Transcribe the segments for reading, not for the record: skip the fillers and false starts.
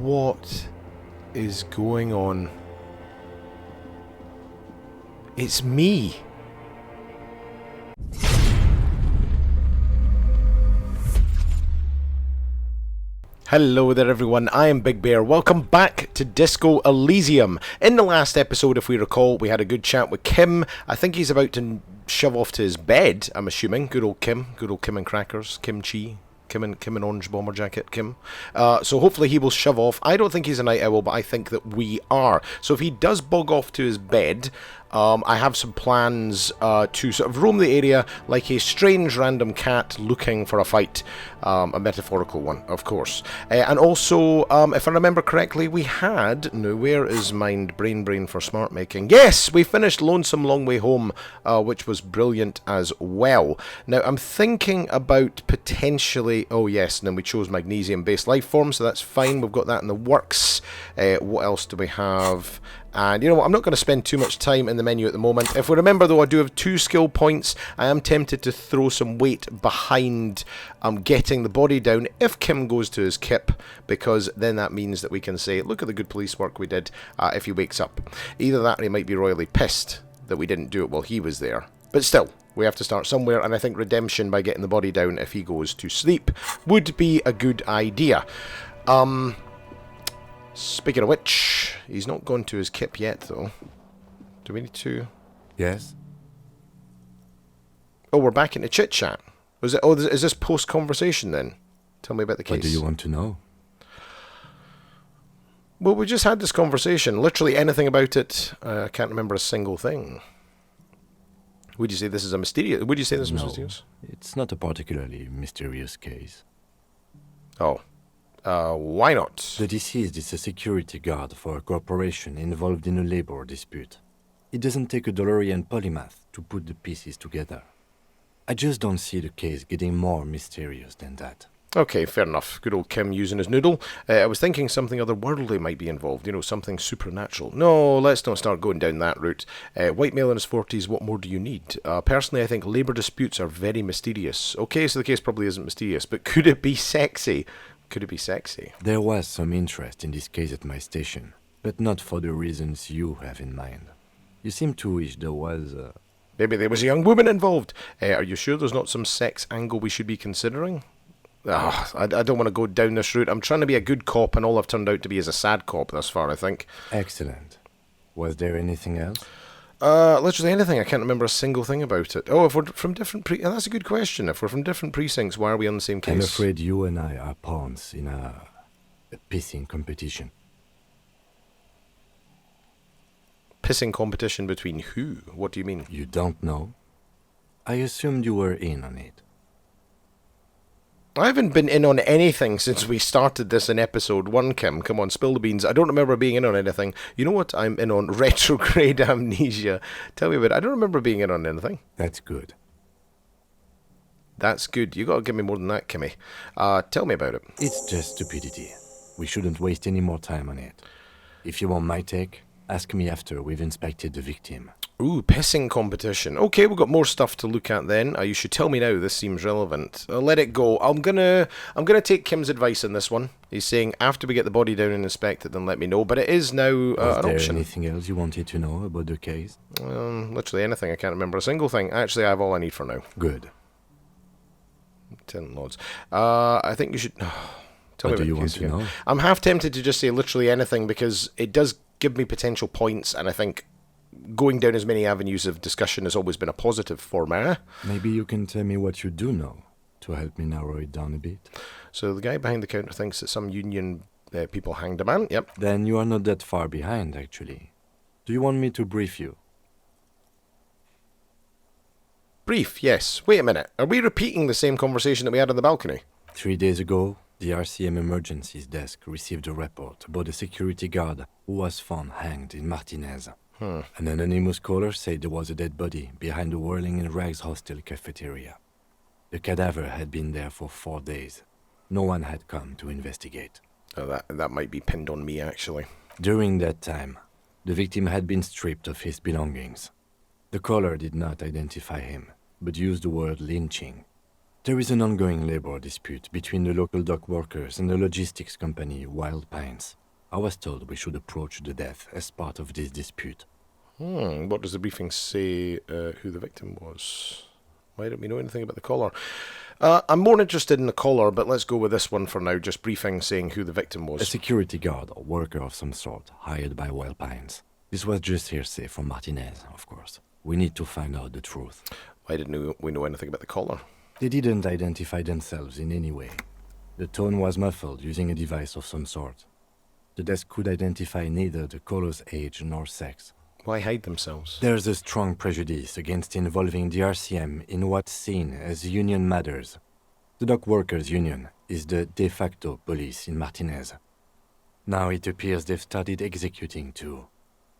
What is going on? It's me. Hello there everyone, I am Big Bear. Welcome back to Disco Elysium. In the last episode, if we recall, we had a good chat with Kim. I think he's about to shove off to his bed, I'm assuming. Good old Kim and crackers, kimchi. Kim and orange bomber jacket, Kim. So hopefully he will shove off. I don't think he's a night owl, but I think that we are. So if he does bog off to his bed, I have some plans to sort of roam the area like a strange random cat looking for a fight. A metaphorical one, of course. And also, if I remember correctly, we had... Now, where is mind? Brain for smart making. Yes, we finished Lonesome Long Way Home, which was brilliant as well. Now, I'm thinking about potentially... Oh, yes, and then we chose Magnesium-based Lifeform, so that's fine. We've got that in the works. What else do we have? And you know what, I'm not going to spend too much time in the menu at the moment. If we remember though, I do have 2 skill points. I am tempted to throw some weight behind getting the body down if Kim goes to his kip, because then that means that we can say, look at the good police work we did if he wakes up. Either that or he might be royally pissed that we didn't do it while he was there. But still, we have to start somewhere, and I think redemption by getting the body down if he goes to sleep would be a good idea. Speaking of which, he's not gone to his kip yet, though. Do we need to? Yes. Oh, we're back into chit-chat. Was it? Oh, is this post-conversation, then? Tell me about the case. What do you want to know? Well, we just had this conversation. Literally anything about it, I can't remember a single thing. Would you say this is a mysterious... Would you say this was mysterious? It's not a particularly mysterious case. Oh. Why not? The deceased is a security guard for a corporation involved in a labor dispute. It doesn't take a DeLorean polymath to put the pieces together. I just don't see the case getting more mysterious than that. Okay, fair enough. Good old Kim using his noodle. I was thinking something otherworldly might be involved. You know, something supernatural. No, let's not start going down that route. White male in his 40s, what more do you need? Personally, I think labour disputes are very mysterious. Okay, so the case probably isn't mysterious, but could it be sexy? Could it be sexy? There was some interest in this case at my station, but not for the reasons you have in mind. You seem to wish there was a... Maybe there was a young woman involved. Are you sure there's not some sex angle we should be considering? I don't want to go down this route. I'm trying to be a good cop, and all I've turned out to be is a sad cop thus far, I think. Excellent. Was there anything else? Literally anything. I can't remember a single thing about it. Oh, if we're from different that's a good question. If we're from different precincts, why are we on the same case? I'm afraid you and I are pawns in a pissing competition. Pissing competition between who? What do you mean? You don't know? I assumed you were in on it. I haven't been in on anything since we started this in episode 1, Kim. Come on, spill the beans. I don't remember being in on anything. You know what? I'm in on retrograde amnesia. Tell me about it. I don't remember being in on anything. That's good. That's good. You got to give me more than that, Kimmy. Tell me about it. It's just stupidity. We shouldn't waste any more time on it. If you want my take, ask me after we've inspected the victim. Ooh, pissing competition. Okay, we've got more stuff to look at then. You should tell me now. This seems relevant. Let it go. I'm gonna take Kim's advice on this one. He's saying after we get the body down and inspect it, then let me know. But it is now an option. Was there anything else you wanted to know about the case? Literally anything. I can't remember a single thing. Actually, I have all I need for now. Good. 10 loads. I think you should... Tell what me do you about want to know? I'm half tempted to just say literally anything because it does give me potential points, and I think going down as many avenues of discussion has always been a positive for me. Maybe you can tell me what you do know to help me narrow it down a bit. So the guy behind the counter thinks that some union people hanged a man. Yep. Then you are not that far behind, actually. Do you want me to brief you? Brief, yes. Wait a minute. Are we repeating the same conversation that we had on the balcony? 3 days ago, the RCM Emergencies Desk received a report about a security guard who was found hanged in Martinez. An anonymous caller said there was a dead body behind the Whirling in Rags hostel cafeteria. The cadaver had been there for 4 days. No one had come to investigate. Oh, that might be pinned on me, actually. During that time, the victim had been stripped of his belongings. The caller did not identify him, but used the word lynching. There is an ongoing labor dispute between the local dock workers and the logistics company Wild Pines. I was told we should approach the death as part of this dispute. What does the briefing say who the victim was? Why don't we know anything about the caller? I'm more interested in the caller, but let's go with this one for now. Just briefing saying who the victim was. A security guard or worker of some sort, hired by Wild Pines. This was just hearsay from Martinez, of course. We need to find out the truth. Why didn't we know anything about the caller? They didn't identify themselves in any way. The tone was muffled using a device of some sort. The desk could identify neither the caller's age nor sex. Why hide themselves? There's a strong prejudice against involving the RCM in what's seen as union matters. The dock workers' union is the de facto police in Martinez. Now it appears they've started executing too.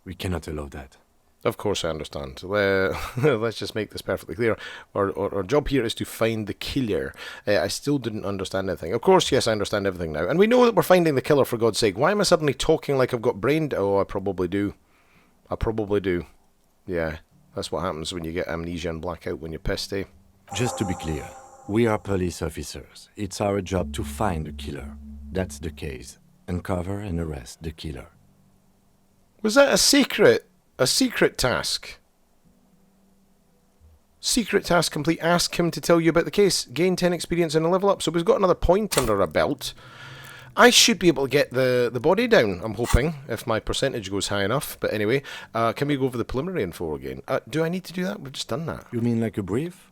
We cannot allow that. Of course I understand. Let's just make this perfectly clear. Our job here is to find the killer. I still didn't understand anything. Of course, yes, I understand everything now. And we know that we're finding the killer, for God's sake. Why am I suddenly talking like I've got brain... Oh, I probably do. Yeah, that's what happens when you get amnesia and blackout when you're pissed, eh? Just to be clear, we are police officers. It's our job to find the killer. That's the case. Uncover and arrest the killer. Was that a secret? A secret task? Secret task complete. Ask him to tell you about the case. Gain 10 experience and a level up. So we've got another point under our belt. I should be able to get the body down, I'm hoping, if my percentage goes high enough. But anyway, can we go over the preliminary info again? Do I need to do that? We've just done that. You mean like a brief?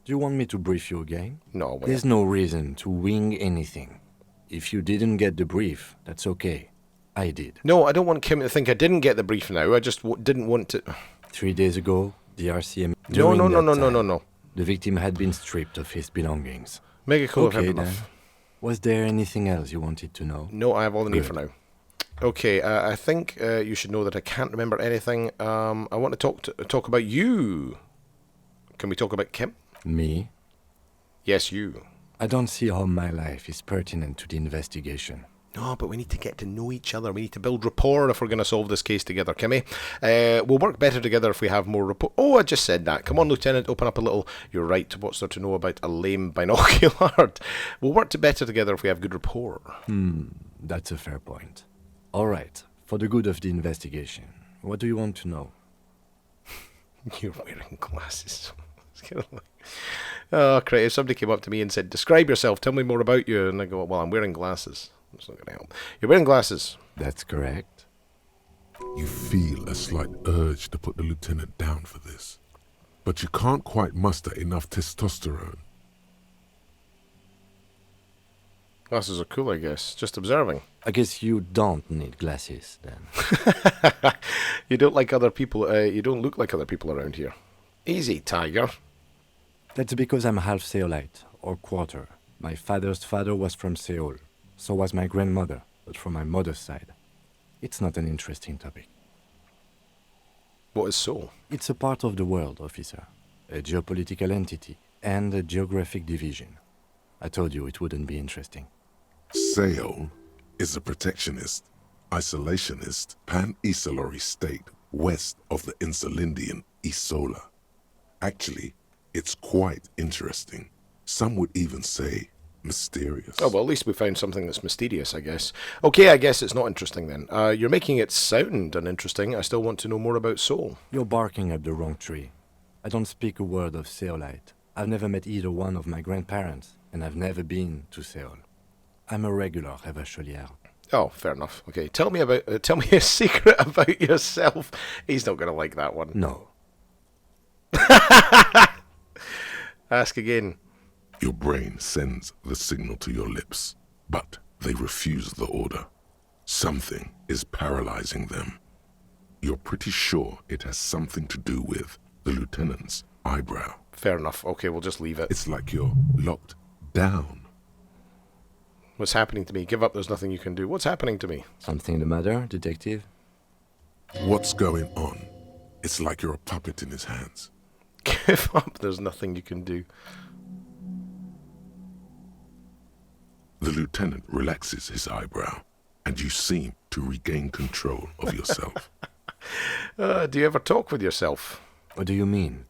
Do you want me to brief you again? No, wait. There's no reason to wing anything. If you didn't get the brief, that's okay. I did. No, I don't want Kim to think I didn't get the brief now. I just didn't want to... 3 days ago, the RCM... No. The victim had been stripped of his belongings. Mega cool. Okay, then. Was there anything else you wanted to know? No, I have all the need Good. for now. Okay, I think you should know that I can't remember anything. I want to talk about you. Can we talk about Kim? Me? Yes, you. I don't see how my life is pertinent to the investigation. No, but we need to get to know each other. We need to build rapport if we're going to solve this case together, Kimmy. We'll work better together if we have more rapport. Oh, I just said that. Come on, Lieutenant, open up a little. You're right. What's there to know about a lame binocular? We'll work better together if we have good rapport. That's a fair point. All right, for the good of the investigation, what do you want to know? You're wearing glasses. It's kind of like... Oh, great. If somebody came up to me and said, describe yourself, tell me more about you, and I go, well, I'm wearing glasses. It's not going to help. You're wearing glasses. That's correct. You feel a slight urge to put the lieutenant down for this, but you can't quite muster enough testosterone. Glasses are cool, I guess. Just observing. I guess you don't need glasses, then. You don't like other people. You don't look like other people around here. Easy, tiger. That's because I'm half Seolite, or quarter. My father's father was from Seoul. So was my grandmother, but from my mother's side. It's not an interesting topic. What is Seoul? It's a part of the world, officer. A geopolitical entity and a geographic division. I told you it wouldn't be interesting. Seoul is a protectionist, isolationist, pan-Isolari state west of the Insulindian Isola. Actually, it's quite interesting. Some would even say mysterious. Oh, well, at least we found something that's mysterious, I guess. Okay, I guess it's not interesting then. You're making it sound uninteresting. I still want to know more about Seoul. You're barking up the wrong tree. I don't speak a word of Seolite. I've never met either one of my grandparents, and I've never been to Seoul. I'm a regular Rêvacholière. Oh, fair enough. Okay, tell me a secret about yourself. He's not going to like that one. No. Ask again. Your brain sends the signal to your lips, but they refuse the order. Something is paralyzing them. You're pretty sure it has something to do with the lieutenant's eyebrow. Fair enough. Okay, we'll just leave it. It's like you're locked down. What's happening to me? Give up, there's nothing you can do. What's happening to me? Something the matter, detective? What's going on? It's like you're a puppet in his hands. Give up, there's nothing you can do. The lieutenant relaxes his eyebrow, and you seem to regain control of yourself. Do you ever talk with yourself? What do you mean?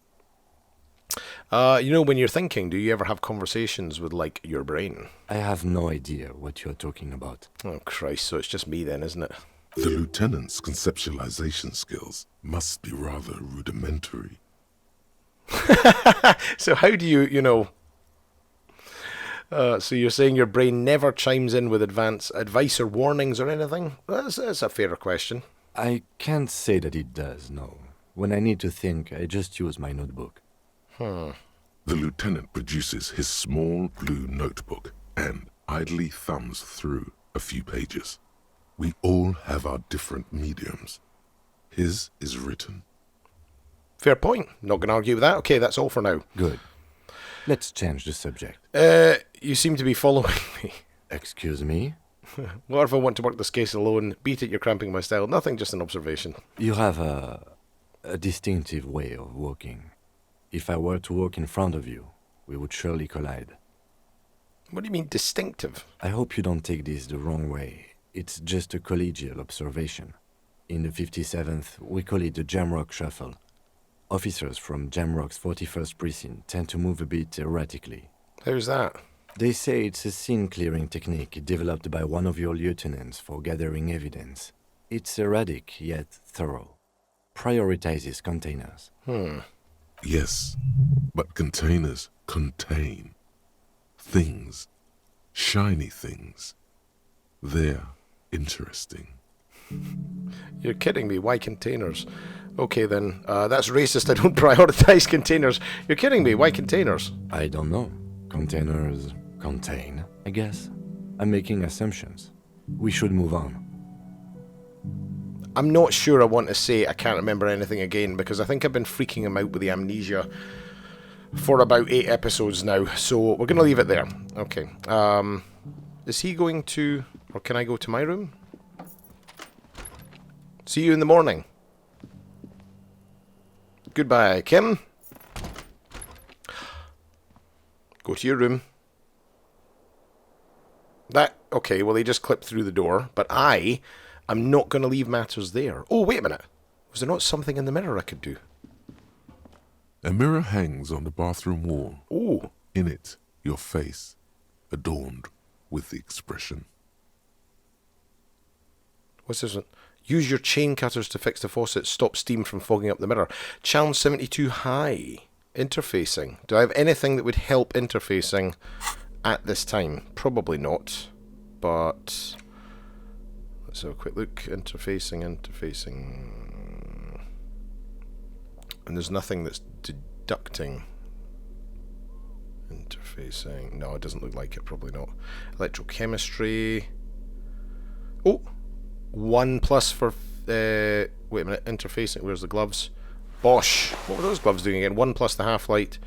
When you're thinking, do you ever have conversations with, like, your brain? I have no idea what you're talking about. Oh, Christ, so it's just me then, isn't it? The lieutenant's conceptualization skills must be rather rudimentary. So how do you, so you're saying your brain never chimes in with advice or warnings or anything? That's a fairer question. I can't say that it does, no. When I need to think, I just use my notebook. The lieutenant produces his small blue notebook and idly thumbs through a few pages. We all have our different mediums. His is written. Fair point. Not going to argue with that. Okay, that's all for now. Good. Let's change the subject. You seem to be following me. Excuse me? What if I want to work this case alone? Beat it, you're cramping my style. Nothing, just an observation. You have a distinctive way of walking. If I were to walk in front of you, we would surely collide. What do you mean, distinctive? I hope you don't take this the wrong way. It's just a collegial observation. In the 57th, we call it the Jamrock Shuffle. Officers from Jamrock's 41st Precinct tend to move a bit erratically. How's that? They say it's a scene-clearing technique developed by one of your lieutenants for gathering evidence. It's erratic, yet thorough. Prioritizes containers. Yes, but containers contain things, shiny things. They're interesting. You're kidding me. Why containers? Okay then, that's racist. I don't prioritize containers. You're kidding me. Why containers? I don't know. Containers contain, I guess. I'm making assumptions. We should move on. I'm not sure I want to say I can't remember anything again, because I think I've been freaking him out with the amnesia for about 8 episodes now, so we're going to leave it there. Okay. Is he going to... or can I go to my room? See you in the morning. Goodbye, Kim. Go to your room. Okay, well, he just clipped through the door, but I'm not going to leave matters there. Oh, wait a minute. Was there not something in the mirror I could do? A mirror hangs on the bathroom wall. Oh. In it, your face, adorned with the expression. What's this one? Use your chain cutters to fix the faucet. Stop steam from fogging up the mirror. Challenge 72 high. Interfacing. Do I have anything that would help interfacing at this time? Probably not. But let's have a quick look. Interfacing. And there's nothing that's deducting. Interfacing. No, it doesn't look like it. Probably not. Electrochemistry. Oh! 1+ for... wait a minute. Interfacing. Where's the gloves? Bosh! What were those gloves doing again? 1+ the half-light.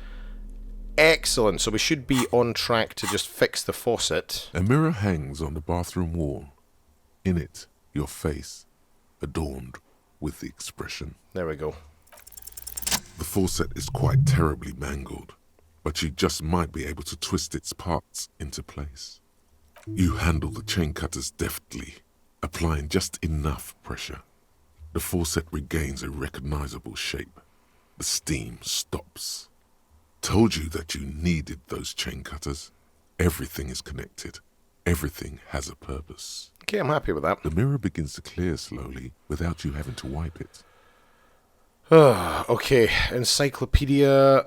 Excellent. So we should be on track to just fix the faucet. A mirror hangs on the bathroom wall. In it, your face, adorned with the expression. There we go. The faucet is quite terribly mangled, but you just might be able to twist its parts into place. You handle the chain cutters deftly, applying just enough pressure. The faucet regains a recognizable shape. The steam stops. Told you that you needed those chain cutters. Everything is connected. Everything has a purpose. Okay, I'm happy with that. The mirror begins to clear slowly without you having to wipe it. Okay, encyclopedia,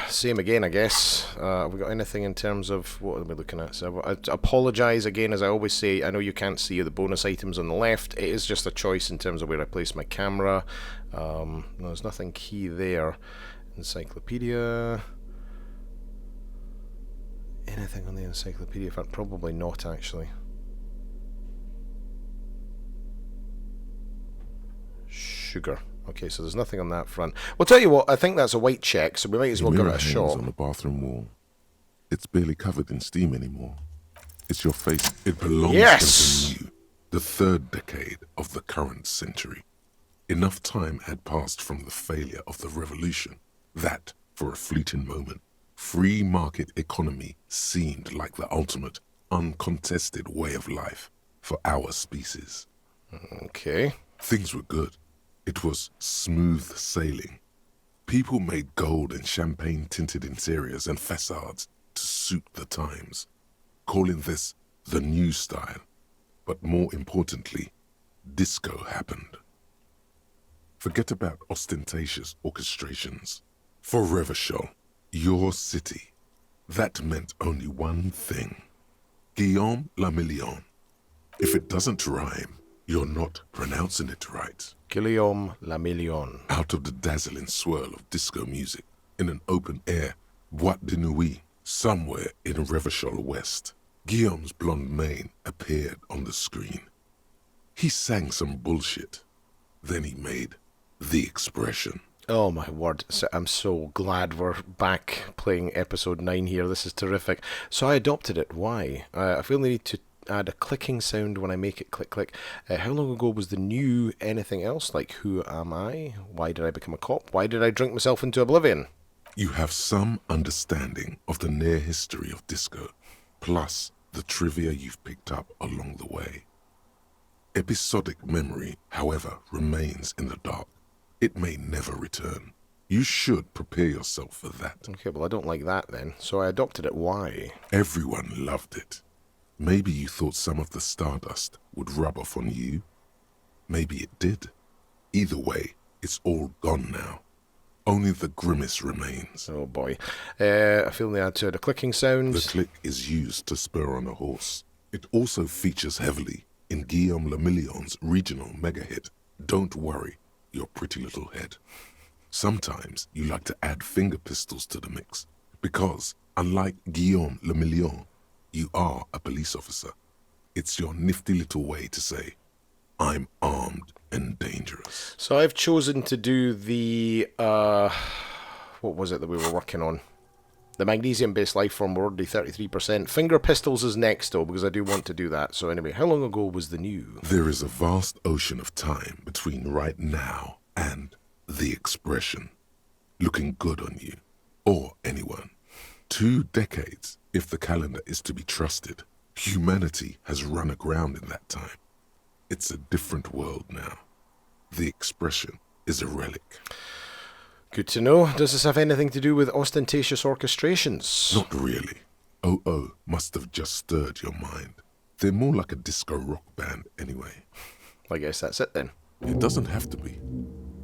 same again, I guess. Have we got anything in terms of, what are we looking at? So I apologise again, as I always say, I know you can't see the bonus items on the left. It is just a choice in terms of where I place my camera. No, there's nothing key there. Encyclopedia. Anything on the encyclopedia front? Probably not, actually. Sugar. Okay, so there's nothing on that front. Well, tell you what, I think that's a white check, so we might as well give it a shot. On the bathroom wall. It's barely covered in steam anymore. It's your face. It belongs to the new, the 3rd decade of the current century. Enough time had passed from the failure of the revolution that, for a fleeting moment, free market economy seemed like the ultimate, uncontested way of life for our species. Okay. Things were good. It was smooth sailing. People made gold and champagne-tinted interiors and facades to suit the times, calling this the new style. But more importantly, disco happened. Forget about ostentatious orchestrations. For Revachol, your city, that meant only one thing. Guillaume le Million. If it doesn't rhyme, you're not pronouncing it right. Guillaume le Million. Out of the dazzling swirl of disco music, in an open-air boîte de nuit, somewhere in Revachol West, Guillaume's blonde mane appeared on the screen. He sang some bullshit. Then he made the expression. Oh my word, I'm so glad we're back playing episode 9 here. This is terrific. So I adopted it. Why? I feel the need to add a clicking sound when I make it click click. How long ago was the new anything else? Like, who am I? Why did I become a cop? Why did I drink myself into oblivion? You have some understanding of the near history of disco, plus the trivia you've picked up along the way. Episodic memory, however, remains in the dark. It may never return. You should prepare yourself for that. Okay, well I don't like that then. So I adopted it. Why? Everyone loved it. Maybe you thought some of the stardust would rub off on you. Maybe it did. Either way, it's all gone now. Only the grimace remains. Oh boy. I feel the add to a clicking sound. The click is used to spur on a horse. It also features heavily in Guillaume le Million's regional mega hit, Don't Worry, Your Pretty Little Head. Sometimes you like to add finger pistols to the mix, because, unlike Guillaume le Million, you are a police officer. It's your nifty little way to say, I'm armed and dangerous. So I've chosen to do the, what was it that we were working on? The Magnesium-based Lifeform. We're already 33%. Finger pistols is next, though, because I do want to do that. So anyway, how long ago was the new? There is a vast ocean of time between right now and the expression, looking good on you, or anyone. 2 decades, if the calendar is to be trusted. Humanity has run aground in that time. It's a different world now. The expression is a relic. Good to know. Does this have anything to do with ostentatious orchestrations? Not really. OO must have just stirred your mind. They're more like a disco rock band anyway. I guess that's it then. It doesn't have to be.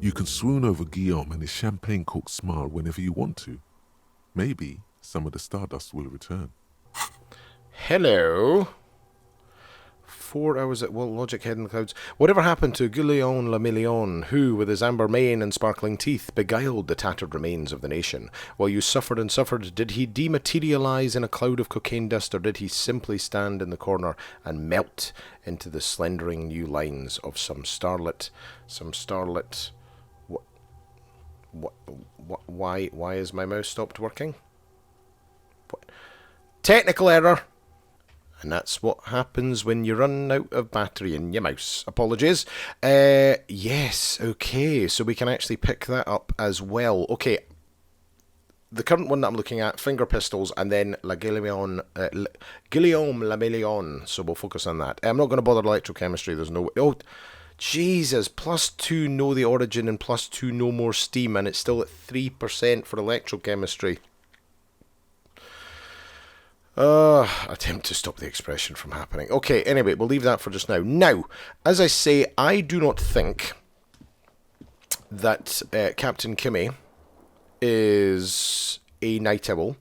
You can swoon over Guillaume and his champagne-corked smile whenever you want to. Maybe some of the stardust will return. Hello. 4 hours at Logic Head in the Clouds. Whatever happened to Guillaume le Million, who, with his amber mane and sparkling teeth, beguiled the tattered remains of the nation? While you suffered and suffered, did he dematerialize in a cloud of cocaine dust, or did he simply stand in the corner and melt into the slendering new lines of some starlet? Why is my mouse stopped working? What? Technical error. And that's what happens when you run out of battery in your mouse. Apologies. Yes, okay. So we can actually pick that up as well. Okay. The current one that I'm looking at, finger pistols, and then Guillaume le Million. So we'll focus on that. I'm not going to bother electrochemistry. There's no... Oh, Jesus. +2 know the origin and +2 no more steam. And it's still at 3% for electrochemistry. Attempt to stop the expression from happening. Okay, anyway, we'll leave that for just now. Now, as I say, I do not think that Captain Kimmy is a night owl,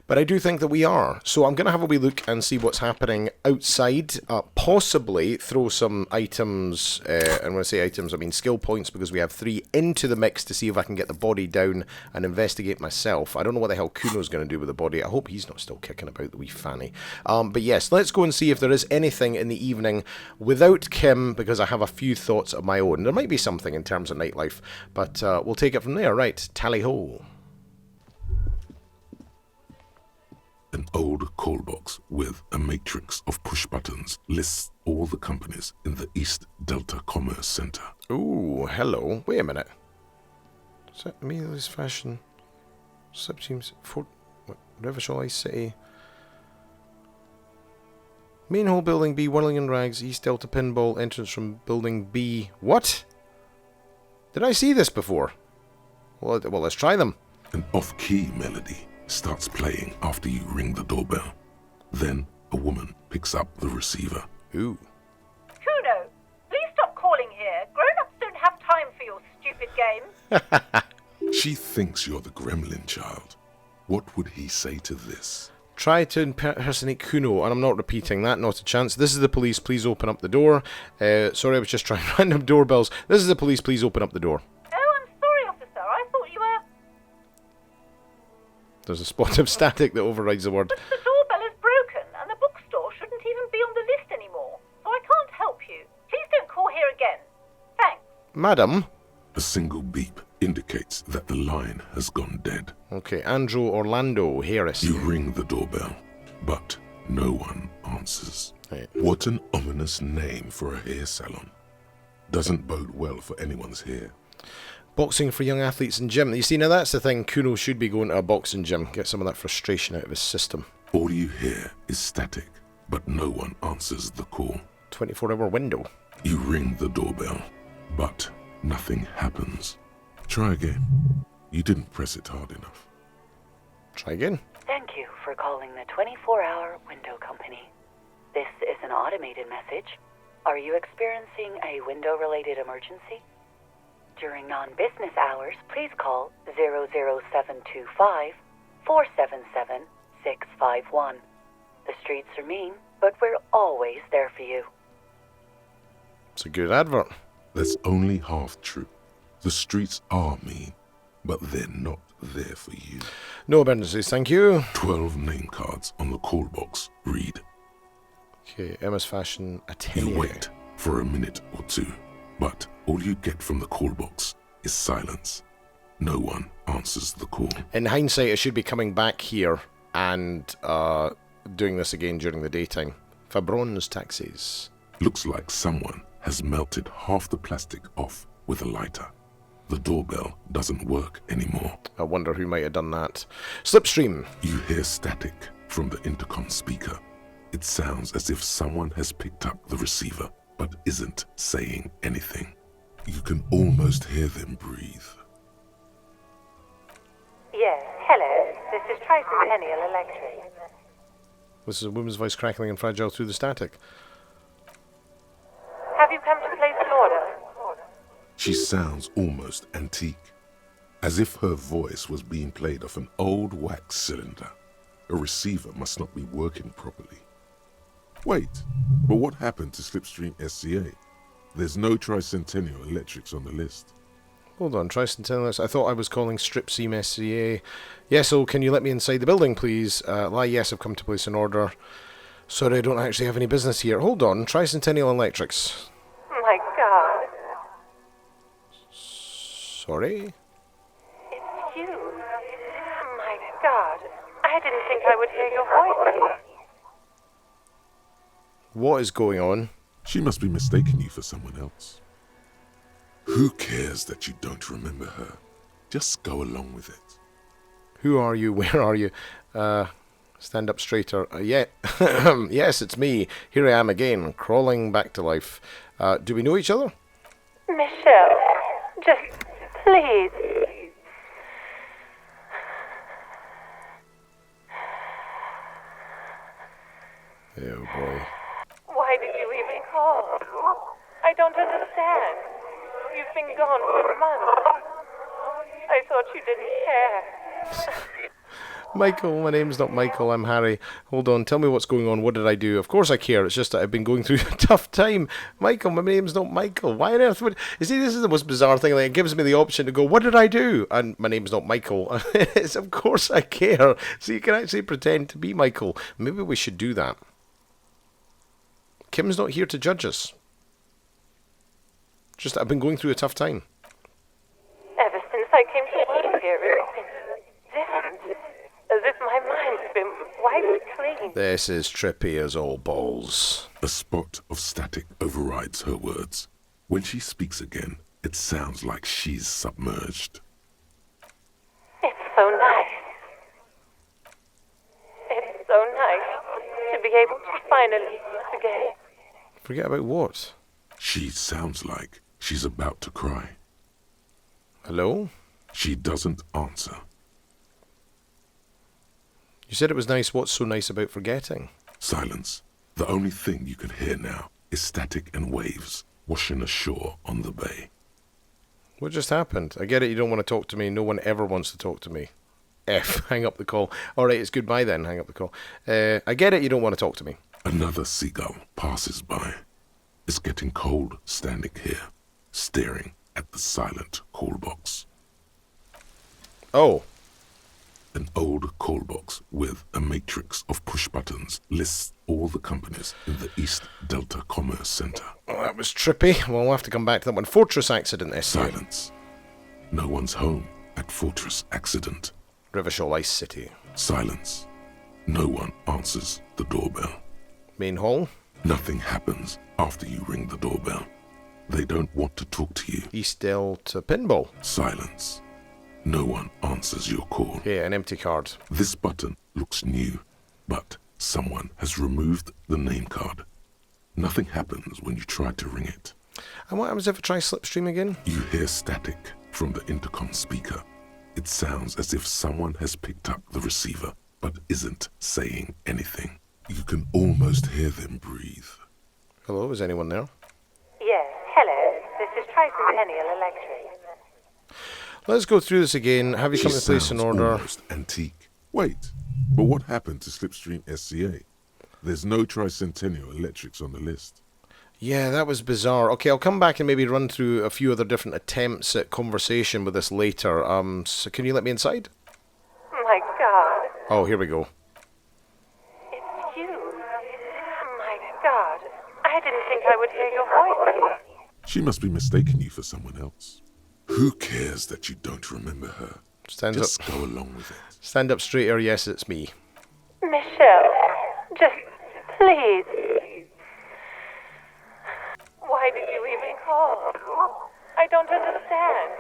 but I do think that we are. So I'm going to have a wee look and see what's happening outside. Possibly throw some items, and when I say items, I mean skill points, because we have 3 into the mix to see if I can get the body down and investigate myself. I don't know what the hell Kuno's going to do with the body. I hope he's not still kicking about, the wee fanny. But yes, let's go and see if there is anything in the evening without Kim, because I have a few thoughts of my own. There might be something in terms of nightlife, but we'll take it from there. Right, tally-ho. An old call box with a matrix of push buttons lists all the companies in the East Delta Commerce Center. Ooh, hello. Wait a minute. Is that Amelia's Fashion? Subteams Fort... What? Revachol Ice City. Main hall building B, Whirling and Rags, East Delta Pinball, entrance from building B. What? Did I see this before? Well, let's try them. An off-key melody starts playing after you ring the doorbell. Then a woman picks up the receiver. Ooh. Kuno, please stop calling here. Grown-ups don't have time for your stupid games. She thinks you're the gremlin child. What would he say to this? Try to impersonate Kuno, and I'm not repeating that, not a chance. This is the police, please open up the door. Sorry, I was just trying random doorbells. This is the police, please open up the door. Oh, I'm sorry, officer. I thought you were... There's a spot of static that overrides the word. But the doorbell is broken, and the bookstore shouldn't even be on the list anymore. So I can't help you. Please don't call here again. Thanks. Madam? A single beep indicates that the line has gone dead. Okay, Andrew Orlando Harris. You ring the doorbell, but no one answers. Right. What an ominous name for a hair salon. Doesn't bode well for anyone's hair. Boxing for young athletes in gym. You see, now that's the thing. Kuno should be going to a boxing gym. Get some of that frustration out of his system. All you hear is static, but no one answers the call. 24-hour window. You ring the doorbell, but nothing happens. Try again. You didn't press it hard enough. Try again. Thank you for calling the 24-hour window company. This is an automated message. Are you experiencing a window-related emergency? During non-business hours, please call 00725 477 651. The streets are mean, but we're always there for you. It's a good advert. That's only half true. The streets are mean, but they're not there for you. No emergencies, thank you. 12 name cards on the call box read. Okay, Emma's Fashion You Atelier. wait for a minute or two, but all you get from the call box is silence. No one answers the call. In hindsight, I should be coming back here and doing this again during the daytime. Fabron's taxis. Looks like someone has melted half the plastic off with a lighter. The doorbell doesn't work anymore. I wonder who might have done that. Slipstream. You hear static from the intercom speaker. It sounds as if someone has picked up the receiver, but isn't saying anything. You can almost hear them breathe. Yes, hello. This is Tricentennial Electric. This is a woman's voice crackling and fragile through the static. Have you come to place an order? She sounds almost antique, as if her voice was being played off an old wax cylinder. A receiver must not be working properly. Wait, but what happened to Slipstream SCA? There's no Tricentennial Electrics on the list. Hold on, Tricentennial. I thought I was calling Strip Seam SCA. Yes, so can you let me inside the building, please? Yes, I've come to place an order. Sorry, I don't actually have any business here. Hold on, Tricentennial Electrics. My God. Sorry? It's you. My God. I didn't think I would hear your voice here. What is going on? She must be mistaking you for someone else. Who cares that you don't remember her? Just go along with it. Who are you? Where are you? Stand up straighter. Yeah. Yes, it's me. Here I am again, crawling back to life. Do we know each other? Michelle, just please. Oh boy. Why did you even call? I don't understand. You've been gone for months. I thought you didn't care. Michael, my name's not Michael, I'm Harry. Hold on, tell me what's going on. What did I do? Of course I care. It's just that I've been going through a tough time. Michael, my name's not Michael. Why on earth would... You see, this is the most bizarre thing. Like, it gives me the option to go, what did I do? And my name's not Michael. It's, of course I care. So you can actually pretend to be Michael. Maybe we should do that. Kim's not here to judge us. Just that I've been going through a tough time. Ever since I came to work here, it's been different. As if my mind's been wiped clean. This is trippy as all balls. A spot of static overrides her words. When she speaks again, it sounds like she's submerged. It's so nice. It's so nice to be able to finally forget. Forget about what? She sounds like she's about to cry. Hello? She doesn't answer. You said it was nice. What's so nice about forgetting? Silence. The only thing you can hear now is static and waves washing ashore on the bay. What just happened? I get it, you don't want to talk to me. No one ever wants to talk to me. F. Hang up the call. Alright, it's goodbye then. Hang up the call. I get it, you don't want to talk to me. Another seagull passes by. It's getting cold standing here, staring at the silent call box. Oh. An old call box with a matrix of push buttons lists all the companies in the East Delta Commerce Center. Oh, that was trippy. Well, we'll have to come back to that one. Fortress accident, SCA. Silence. No one's home at Fortress accident. Rivershaw Ice City. Silence. No one answers the doorbell. Main hall. Nothing happens after you ring the doorbell. They don't want to talk to you. East Delta Pinball. Silence. No one answers your call. Yeah, an empty card. This button looks new, but someone has removed the name card. Nothing happens when you try to ring it. And what happens if I try Slipstream again? You hear static from the intercom speaker. It sounds as if someone has picked up the receiver, but isn't saying anything. You can almost hear them breathe. Hello, is anyone there? Yes, hello. This is Tricentennial Electric. Let's go through this again. Have you come to place in order? Almost antique. Wait, but what happened to Slipstream SCA? There's no Tricentennial Electrics on the list. Yeah, that was bizarre. Okay, I'll come back and maybe run through a few other different attempts at conversation with this later. So can you let me inside? My God. Oh, here we go. It's you. My God. I didn't think I would hear your voice. She must be mistaking you for someone else. Who cares that you don't remember her? Just go along with it. Stand up straight, or yes, it's me. Michelle, just please. Why did you even call? I don't understand.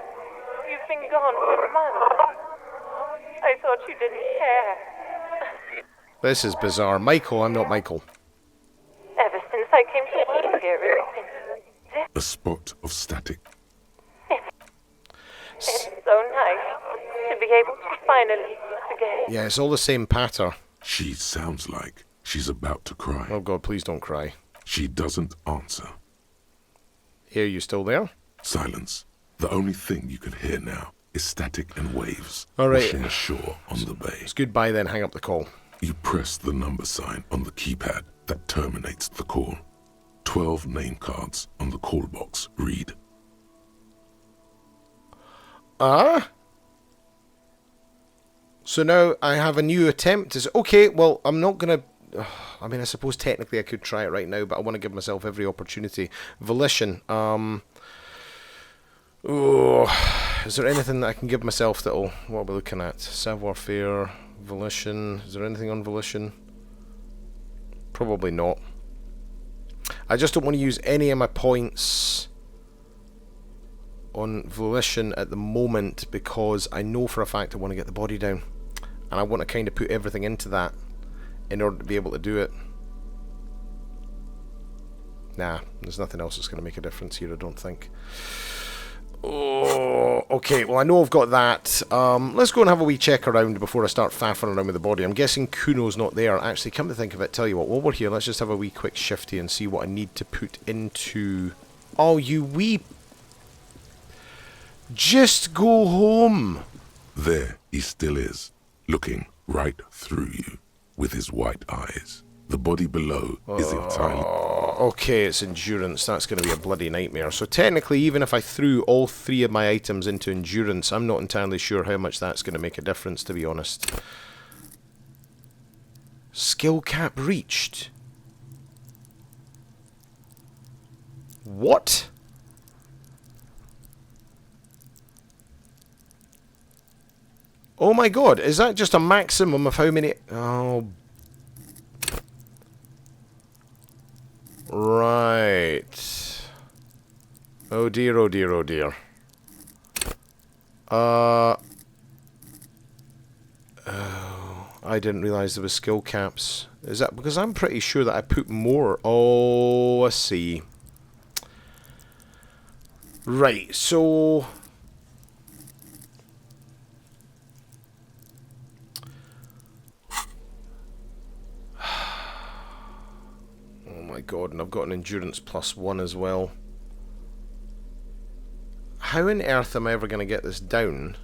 You've been gone for months. I thought you didn't care. This is bizarre. Michael, I'm not Michael. Ever since I came to work here, it's been A spot of static. it's so nice to be able to finally again. Yeah, it's all the same patter. She sounds like she's about to cry. Oh God, please don't cry. She doesn't answer. Here, you still there? Silence. The only thing you can hear now is static and waves All right. washing ashore on the bay. It's goodbye then, hang up the call. You press the number sign on the keypad that terminates the call. 12 name cards on the call box read. So now I have a new attempt. Is okay, well, I'm not going to... I mean, I suppose technically I could try it right now, but I want to give myself every opportunity. Volition. Is there anything that I can give myself that'll... What are we looking at? Savoir-faire, Volition. Is there anything on Volition? Probably not. I just don't want to use any of my points on Volition at the moment because I know for a fact I want to get the body down. And I want to kind of put everything into that in order to be able to do it. Nah, there's nothing else that's going to make a difference here, I don't think. Oh, okay, well I know I've got that. Let's go and have a wee check around before I start faffing around with the body. I'm guessing Kuno's not there. Actually, come to think of it, tell you what, while we're here, let's just have a wee quick shifty and see what I need to put into... Oh, you wee... Just go home. There he still is, looking right through you with his white eyes. The body below is entirely... Okay, it's endurance. That's going to be a bloody nightmare. So technically, even if I threw all 3 of my items into endurance, I'm not entirely sure how much that's going to make a difference, to be honest. Skill cap reached. What? Oh my god, is that just a maximum of how many... Oh... Right. Oh dear, oh dear, oh dear. Oh, I didn't realise there was skill caps. Is that because I'm pretty sure that I put more? Oh, I see. Right, so... my god, and I've got an endurance +1 as well. How on earth am I ever going to get this down?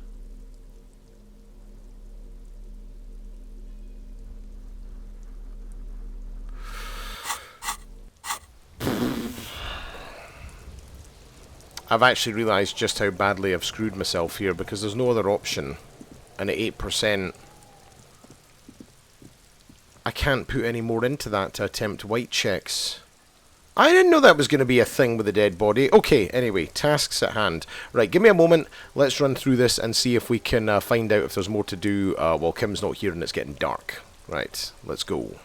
I've actually realised just how badly I've screwed myself here, because there's no other option. And at 8%, I can't put any more into that to attempt white checks. I didn't know that was going to be a thing with a dead body. Okay, anyway, tasks at hand. Right, give me a moment. Let's run through this and see if we can find out if there's more to do while Kim's not here and it's getting dark. Right, let's go.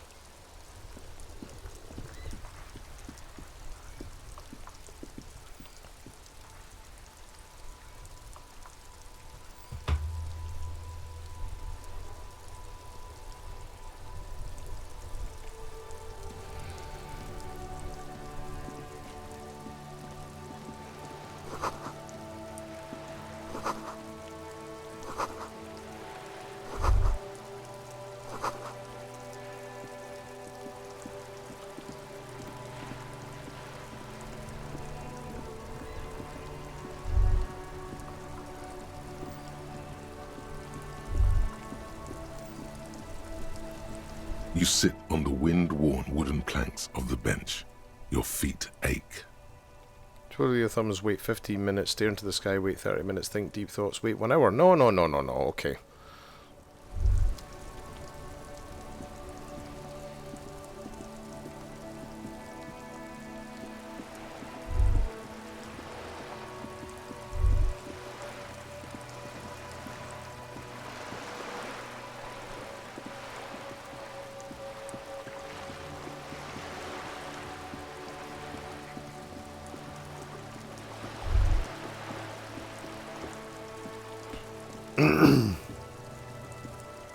You sit on the wind-worn wooden planks of the bench. Your feet ache. Twiddle your thumbs, wait 15 minutes, stare into the sky, wait 30 minutes, think deep thoughts, wait 1 hour. No, okay.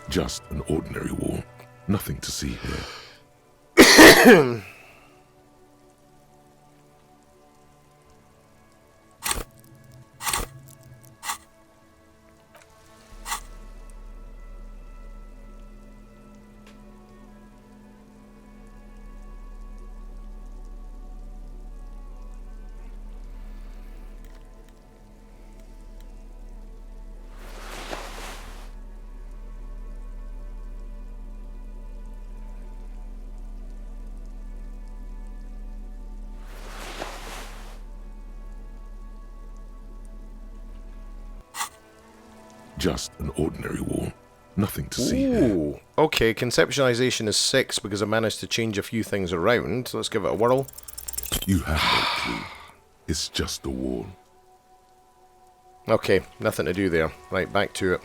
Just an ordinary wall. Nothing to see here. Just an ordinary wall. Nothing to see here. Ooh, okay, conceptualization is 6 because I managed to change a few things around. Let's give it a whirl. You have no clue. It's just a wall. Okay, nothing to do there. Right, back to it.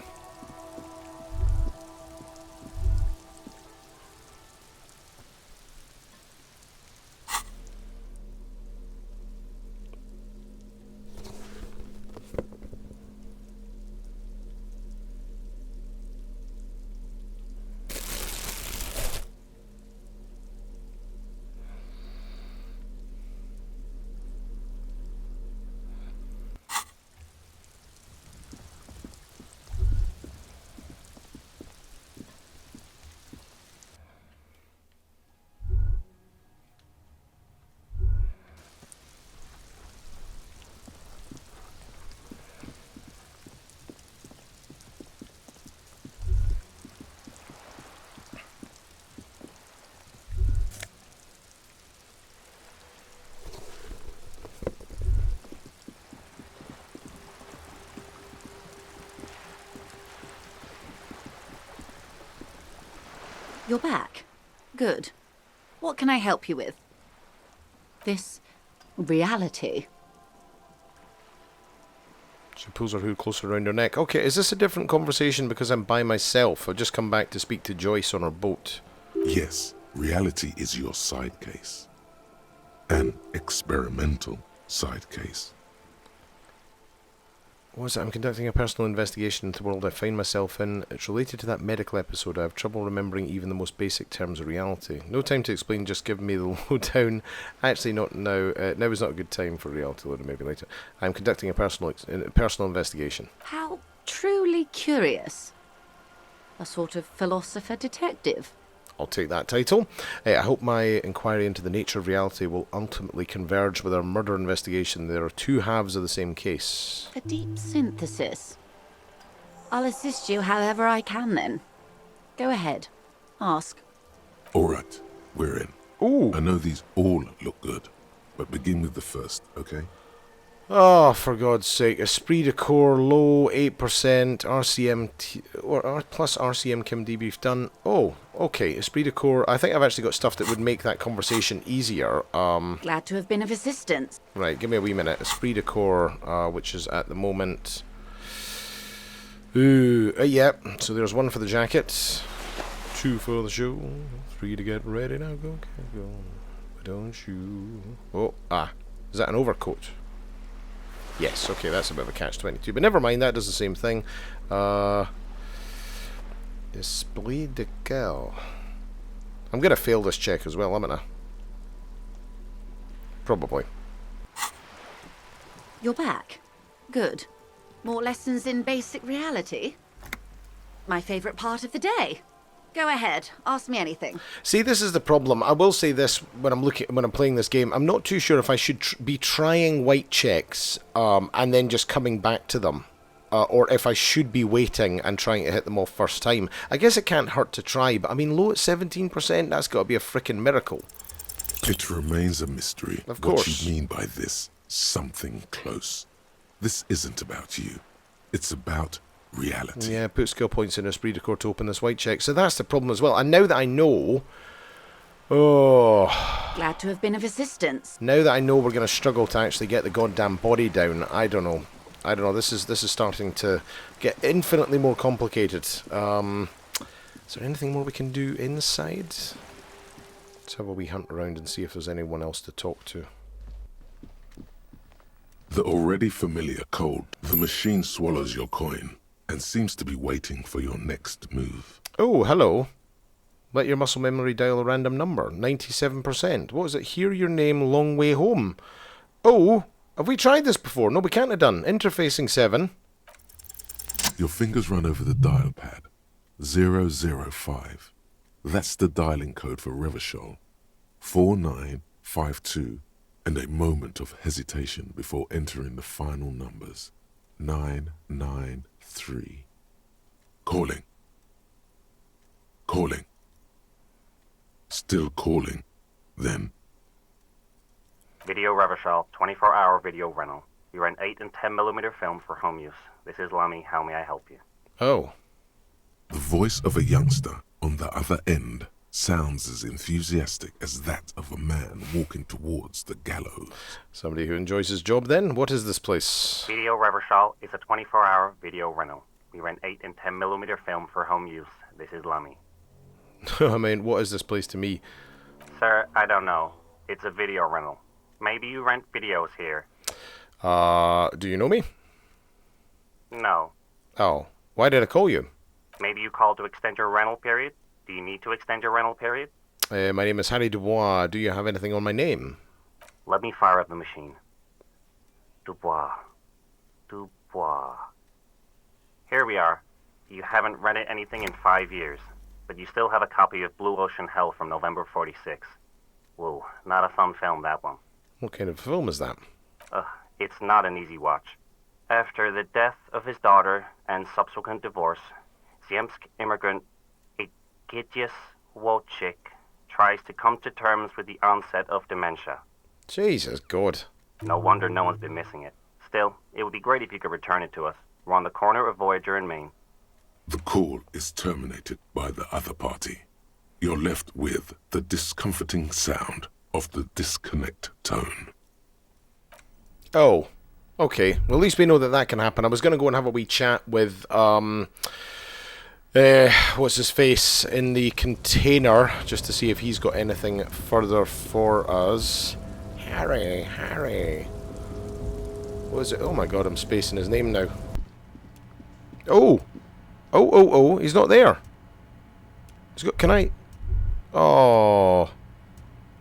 You're back. Good. What can I help you with? This reality. She pulls her hood closer around her neck. Okay, is this a different conversation because I'm by myself? I've just come back to speak to Joyce on her boat. Yes, reality is your side case. An experimental side case. What was it? I'm conducting a personal investigation into the world I find myself in. It's related to that medical episode. I have trouble remembering even the most basic terms of reality. No time to explain, just give me the lowdown. Actually, not now. Now is not a good time for reality lowdown, maybe later. I'm conducting a personal investigation. How truly curious. A sort of philosopher detective. I'll take that title. I hope my inquiry into the nature of reality will ultimately converge with our murder investigation. There are two halves of the same case. A deep synthesis. I'll assist you however I can then. Go ahead. Ask. All right, we're in. Ooh. I know these all look good, but begin with the first, okay? Oh, for God's sake. Esprit de Corps low, 8%, RCM, plus RCM Kim debrief done. Oh, okay, Esprit de Corps. I think I've actually got stuff that would make that conversation easier. Glad to have been of assistance. Right, give me a wee minute. Esprit de Corps, which is at the moment... Ooh, yeah, so there's one for the jacket, 2 for the show, 3 to get ready, now go, go, don't you... Oh, is that an overcoat? Yes, okay, that's a bit of a catch-22, but never mind, that does the same thing. Esprit de Corps. I'm going to fail this check as well, haven't I? Probably. You're back. Good. More lessons in basic reality? My favourite part of the day. Go ahead, ask me anything. See, this is the problem. I will say this when I'm playing this game. I'm not too sure if I should be trying white checks and then just coming back to them, or if I should be waiting and trying to hit them off first time. I guess it can't hurt to try, but I mean, low at 17%. That's got to be a freaking miracle. It remains a mystery. Of course. What you mean by this something close. This isn't about you. It's about reality. Yeah, put skill points in Esprit de Corps to open this white check. So that's the problem as well. And now that I know... Oh... Glad to have been of assistance. Now that I know we're going to struggle to actually get the goddamn body down, I don't know. This is starting to get infinitely more complicated. Is there anything more we can do inside? Let's have a wee hunt around and see if there's anyone else to talk to. The already familiar code. The machine swallows your coin and seems to be waiting for your next move. Oh, hello. Let your muscle memory dial a random number. 97%. What is it? Hear your name, long way home. Oh, have we tried this before? No, we can't have done. Interfacing 7. Your fingers run over the dial pad. 005. That's the dialing code for Revachol. 4952. And a moment of hesitation before entering the final numbers. 993. Calling. Calling. Still calling. Then. Video Revachol, 24-hour video rental. You rent 8 and 10mm film for home use. This is Lammy. How may I help you? Oh. The voice of a youngster on the other end sounds as enthusiastic as that of a man walking towards the gallows. Somebody who enjoys his job then? What is this place? Video Revachol is a 24-hour video rental. We rent 8 and 10mm film for home use. This is Lammy. I mean, what is this place to me? Sir, I don't know. It's a video rental. Maybe you rent videos here. Do you know me? No. Oh. Why did I call you? Maybe you called to extend your rental period? Do you need to extend your rental period? My name is Harry Dubois. Do you have anything on my name? Let me fire up the machine. Dubois. Dubois. Here we are. You haven't rented anything in 5 years, but you still have a copy of Blue Ocean Hell from November 46. Whoa, not a fun film, that one. What kind of film is that? It's not an easy watch. After the death of his daughter and subsequent divorce, Ziemsk immigrant Egidius Wojcik tries to come to terms with the onset of dementia. Jesus God. No wonder no one's been missing it. Still, it would be great if you could return it to us. We're on the corner of Voyager and Maine. The call is terminated by the other party. You're left with the discomforting sound of the disconnect tone. Oh. Okay. Well, at least we know that that can happen. I was going to go and have a wee chat with, what's his face in the container, just to see if he's got anything further for us. Harry. What is it? Oh my God, I'm spacing his name now. Oh, he's not there. He's got, can I? Oh.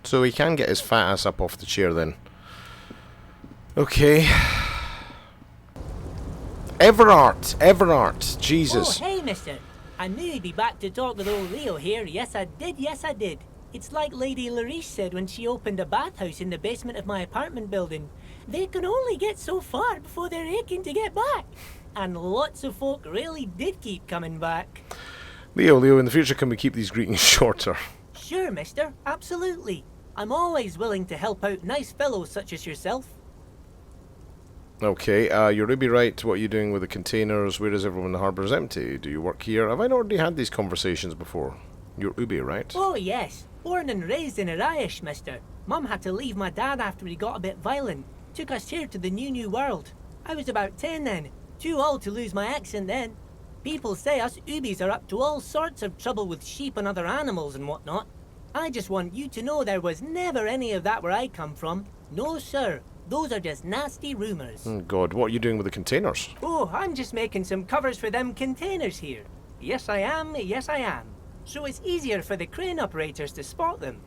So he can get his fat ass up off the chair then. Okay. Everard, Jesus. Oh, hey, mister. I knew he'd be back to talk with old Leo here. Yes, I did. Yes, I did. It's like Lady Larice said when she opened a bathhouse in the basement of my apartment building. They can only get so far before they're aching to get back. And lots of folk really did keep coming back. Leo, in the future can we keep these greetings shorter? Sure, mister. Absolutely. I'm always willing to help out nice fellows such as yourself. Okay, you're Ruby right. What are you doing with the containers? Where is everyone? The harbour is empty. Do you work here? Have I not already had these conversations before? You're Ubi, right? Oh, yes. Born and raised in Arish, mister. Mum had to leave my dad after he got a bit violent. Took us here to the new world. I was about 10 then. Too old to lose my accent then. People say us Ubis are up to all sorts of trouble with sheep and other animals and whatnot. I just want you to know there was never any of that where I come from. No, sir. Those are just nasty rumours. Oh, God, what are you doing with the containers? Oh, I'm just making some covers for them containers here. Yes, I am. Yes, I am. So it's easier for the crane operators to spot them.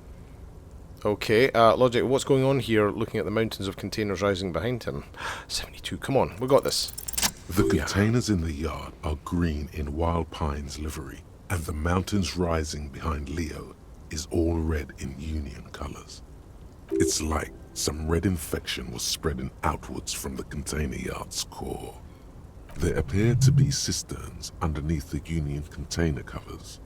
Okay, Logic, what's going on here looking at the mountains of containers rising behind him? 72, come on, we got this. The containers in the yard are green in Wild Pine's livery, and the mountains rising behind Leo is all red in Union colors. It's like some red infection was spreading outwards from the container yard's core. There appear to be cisterns underneath the Union container covers.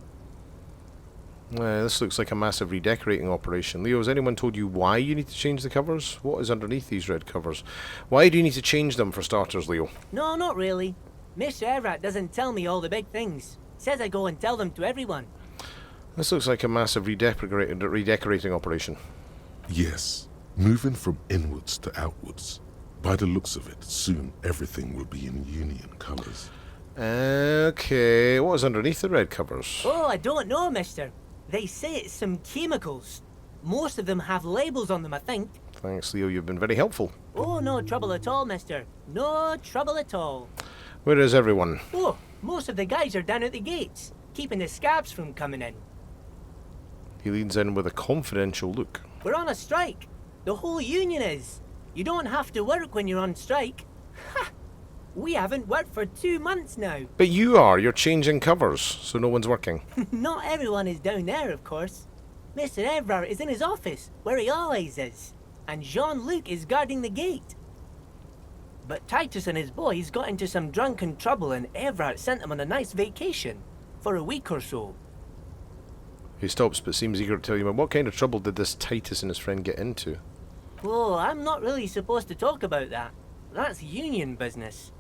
This looks like a massive redecorating operation. Leo, has anyone told you why you need to change the covers? What is underneath these red covers? Why do you need to change them for starters, Leo? No, not really. Mr. Everett doesn't tell me all the big things. Says I go and tell them to everyone. This looks like a massive redecorating operation. Yes, moving from inwards to outwards. By the looks of it, soon everything will be in Union colors. Okay, what is underneath the red covers? Oh, I don't know, mister. They say it's some chemicals. Most of them have labels on them, I think. Thanks, Leo, you've been very helpful. Oh, no trouble at all, mister. No trouble at all. Where is everyone? Oh, most of the guys are down at the gates, keeping the scabs from coming in. He leans in with a confidential look. We're on a strike. The whole union is. You don't have to work when you're on strike. Ha! We haven't worked for 2 months now. But you are. You're changing covers, so no one's working. Not everyone is down there, of course. Mr. Everard is in his office, where he always is. And Jean-Luc is guarding the gate. But Titus and his boys got into some drunken trouble and Everard sent them on a nice vacation. For a week or so. He stops but seems eager to tell you, what kind of trouble did this Titus and his friend get into? Oh, I'm not really supposed to talk about that. That's union business.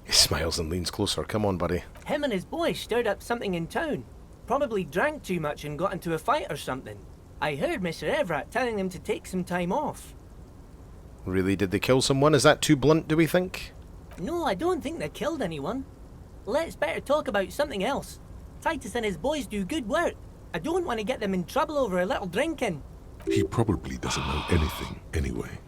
He smiles and leans closer. Come on, buddy. Him and his boys stirred up something in town. Probably drank too much and got into a fight or something. I heard Mr. Everett telling them to take some time off. Really, did they kill someone? Is that too blunt, do we think? No, I don't think they killed anyone. Let's better talk about something else. Titus and his boys do good work. I don't want to get them in trouble over a little drinking. He probably doesn't know anything anyway.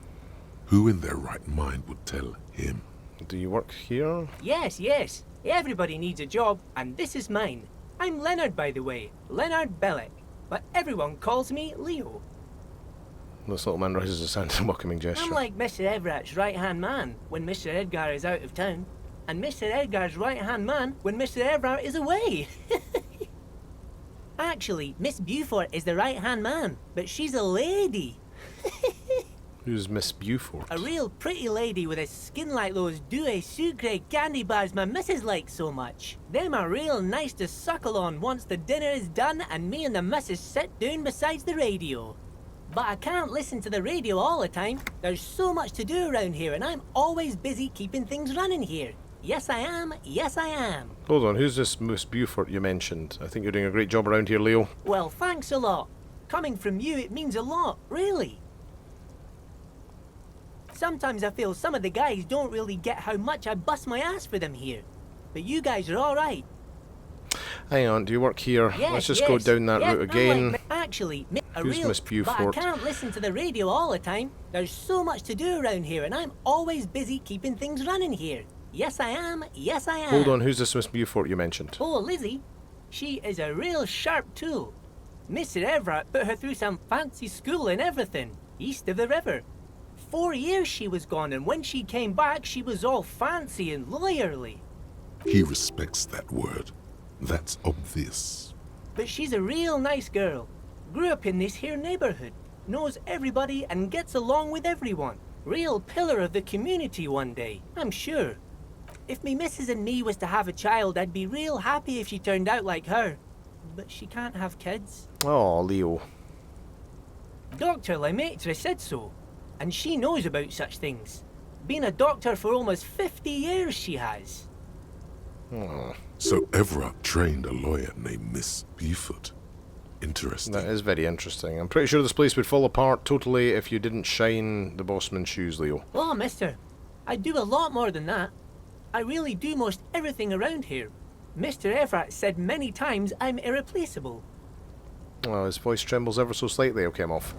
Who in their right mind would tell him? Do you work here? Yes. Everybody needs a job, and this is mine. I'm Leonard, by the way. Leonard Bellick. But everyone calls me Leo. This little man raises his hand in a welcoming gesture. I'm like Mr. Everett's right-hand man when Mr. Edgar is out of town. And Mr. Edgar's right-hand man when Mr. Everett is away. Actually, Miss Beaufort is the right-hand man, but she's a lady. Who's Miss Beaufort? A real pretty lady with a skin like those Douai Sucre candy bars my missus likes so much. Them are real nice to suckle on once the dinner is done and me and the missus sit down beside the radio. But I can't listen to the radio all the time. There's so much to do around here and I'm always busy keeping things running here. Yes, I am. Yes, I am. Hold on, who's this Miss Beaufort you mentioned? I think you're doing a great job around here, Leo. Well, thanks a lot. Coming from you, it means a lot, really. Sometimes I feel some of the guys don't really get how much I bust my ass for them here. But you guys are alright. Hang on, do you work here? Yes, Let's just go down that route again. Actually, Who's Miss Beaufort? But I can't listen to the radio all the time. There's so much to do around here and I'm always busy keeping things running here. Yes, I am. Yes, I am. Hold on, who's this Miss Beaufort you mentioned? Oh, Lizzie. She is a real sharp tool. Mr. Everett put her through some fancy school and everything, east of the river. 4 years she was gone, and when she came back, she was all fancy and lawyerly. He respects that word. That's obvious. But she's a real nice girl. Grew up in this here neighborhood. Knows everybody and gets along with everyone. Real pillar of the community one day, I'm sure. If me missus and me was to have a child, I'd be real happy if she turned out like her. But she can't have kids. Oh, Leo. Dr. Lemaitre said so. And she knows about such things. Been a doctor for almost 50 years, she has. Oh. So Everett trained a lawyer named Miss Buford. Interesting. That is very interesting. I'm pretty sure this place would fall apart totally if you didn't shine the Bossman's shoes, Leo. Oh, mister. I do a lot more than that. I really do most everything around here. Mr. Everett said many times I'm irreplaceable. Oh, his voice trembles ever so slightly. Okay, I'm off.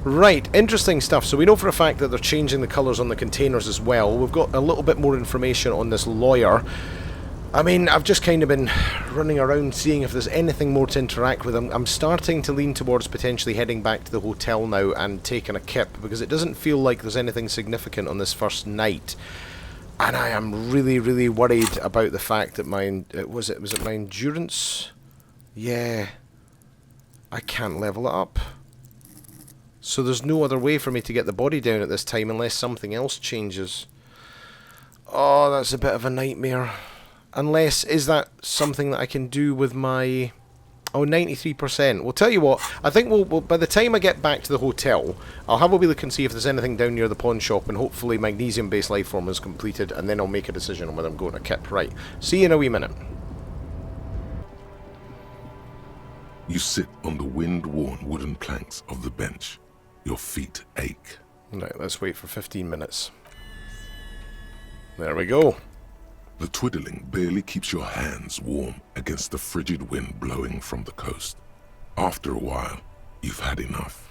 Right, interesting stuff. So we know for a fact that they're changing the colours on the containers as well. We've got a little bit more information on this lawyer. I mean, I've just kind of been running around seeing if there's anything more to interact with. I'm starting to lean towards potentially heading back to the hotel now and taking a kip, because it doesn't feel like there's anything significant on this first night. And I am really, really worried about the fact that was it my endurance? Yeah. I can't level it up. So there's no other way for me to get the body down at this time unless something else changes. Oh, that's a bit of a nightmare. Unless, is that something that I can do with my... Oh, 93%. Well, tell you what, I think we'll by the time I get back to the hotel, I'll have a wee look and see if there's anything down near the pawn shop, and hopefully Magnesium-based Lifeform is completed, and then I'll make a decision on whether I'm going to kip. Right, see you in a wee minute. You sit on the wind-worn wooden planks of the bench. Your feet ache. Right, let's wait for 15 minutes. There we go. The twiddling barely keeps your hands warm against the frigid wind blowing from the coast. After a while, you've had enough.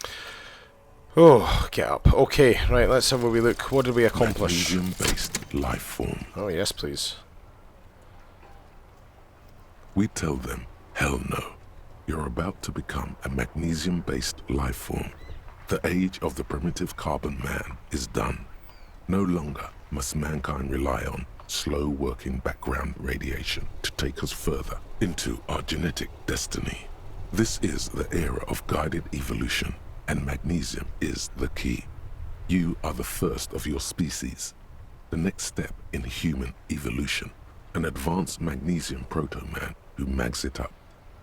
Oh, get up. Okay, right, let's have a wee look. What did we accomplish? Magnesium-based life form. Oh, yes, please. We tell them, hell no. You're about to become a magnesium-based life form. The age of the primitive carbon man is done. No longer must mankind rely on slow-working background radiation to take us further into our genetic destiny. This is the era of guided evolution, and magnesium is the key. You are the first of your species. The next step in human evolution. An advanced magnesium proto-man who mags it up,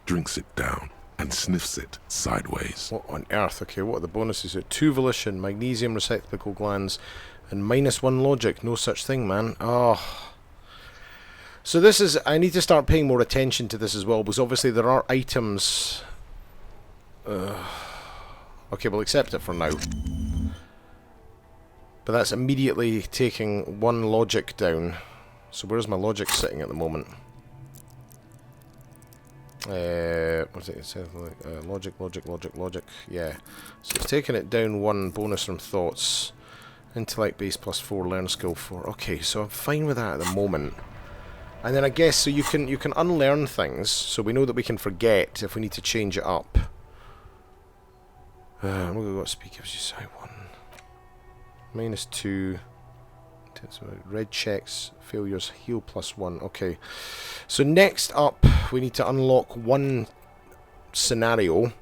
drinks it down, and sniffs it sideways. What on earth? Okay, what are the bonuses? 2 volition, magnesium receptacle glands, and -1 logic. No such thing, man. Oh. So this is... I need to start paying more attention to this as well, because obviously there are items... Okay, we'll accept it for now. But that's immediately taking 1 logic down. So where's my logic sitting at the moment? What's it? It says logic. Yeah. So it's taking it down 1 bonus from thoughts. Intellect base +4, learn skill 4. Okay, so I'm fine with that at the moment. And then I guess so you can unlearn things, so we know that we can forget if we need to change it up. We'll go speak gives you side 1. -2. Red checks, failures, heal +1. Okay. So next up, we need to unlock 1 scenario.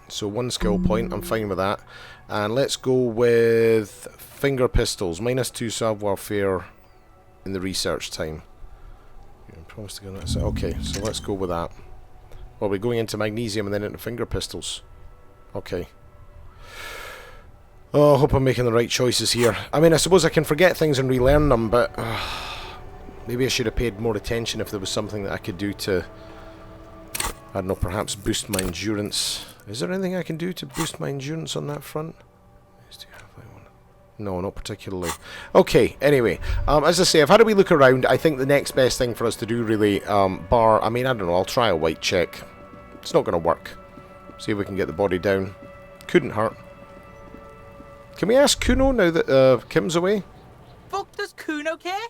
So 1 skill point, I'm fine with that. And let's go with finger pistols. -2 savoir-faire in the research time. Promise to go that. Okay, so let's go with that. Well, we're going into magnesium and then into finger pistols. Okay. Oh, I hope I'm making the right choices here. I mean, I suppose I can forget things and relearn them, but... maybe I should have paid more attention if there was something that I could do to... I don't know, perhaps boost my endurance. Is there anything I can do to boost my endurance on that front? No, not particularly. Okay, anyway, as I say, I've had a wee look around. I think the next best thing for us to do, really, I mean, I don't know, I'll try a white check. It's not going to work. See if we can get the body down. Couldn't hurt. Can we ask Kuno now that Kim's away? Fuck, does Kuno care?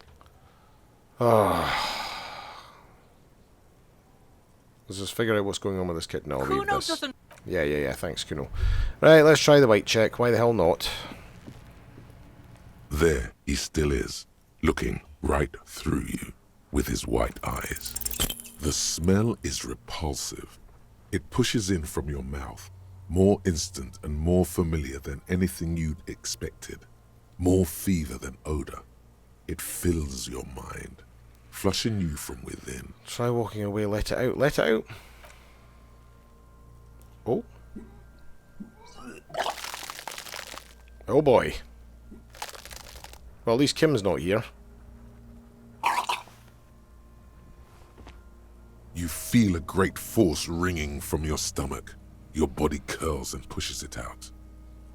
Let's just figure out what's going on with this kid. No, I'll leave Kuno this. doesn't... Yeah, thanks, Kuno. Right, let's try the white check. Why the hell not? There he still is, looking right through you with his white eyes. The smell is repulsive. It pushes in from your mouth, more instant and more familiar than anything you'd expected, more fever than odor. It fills your mind, flushing you from within. Try walking away, let it out, let it out. Oh. Oh boy. Well, at least Kim's not here. You feel a great force ringing from your stomach. Your body curls and pushes it out,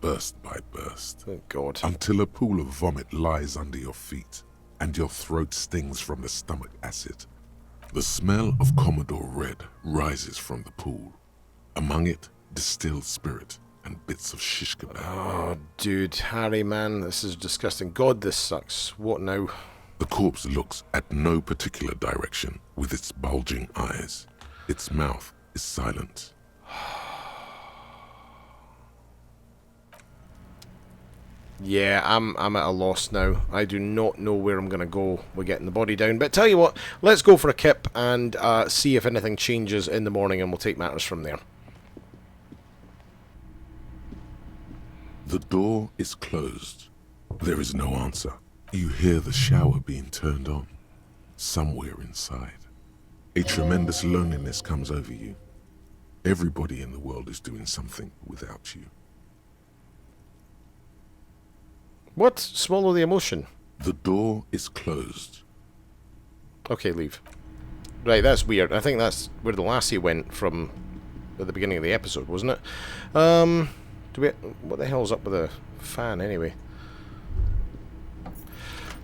burst by burst. Thank God. Until a pool of vomit lies under your feet, and your throat stings from the stomach acid. The smell of Commodore Red rises from the pool. Among it, distilled spirit and bits of shish kebab. Oh, dude, Harry, man, this is disgusting. God, this sucks. What now? The corpse looks at no particular direction with its bulging eyes. Its mouth is silent. Yeah, I'm at a loss now. I do not know where I'm going to go with getting the body down. But tell you what, let's go for a kip and see if anything changes in the morning, and we'll take matters from there. The door is closed. There is no answer. You hear the shower being turned on, somewhere inside. A tremendous loneliness comes over you. Everybody in the world is doing something without you. What? Swallow the emotion. The door is closed. Okay, leave. Right, that's weird. I think that's where the lassie went from at the beginning of the episode, wasn't it? What the hell's up with the fan anyway?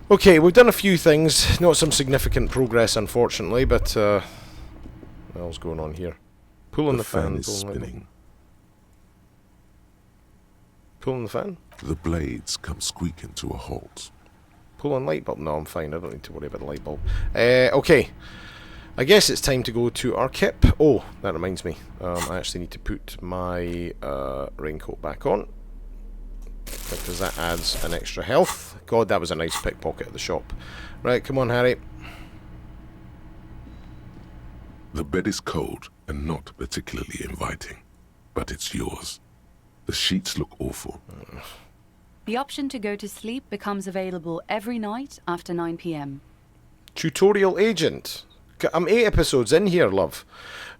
Okay, we've done a few things. Not some significant progress, unfortunately, but what else going on here? Pulling the fan. Is spinning. Pulling the fan? The blades come squeaking to a halt. Pull on light bulb? No, I'm fine. I don't need to worry about the light bulb. Okay. I guess it's time to go to our kip. Oh, that reminds me. I actually need to put my raincoat back on, because that adds an extra health. God, that was a nice pickpocket at the shop. Right, come on, Harry. The bed is cold and not particularly inviting, but it's yours. The sheets look awful. The option to go to sleep becomes available every night after 9 p.m. Tutorial agent. I'm 8 episodes in here, love.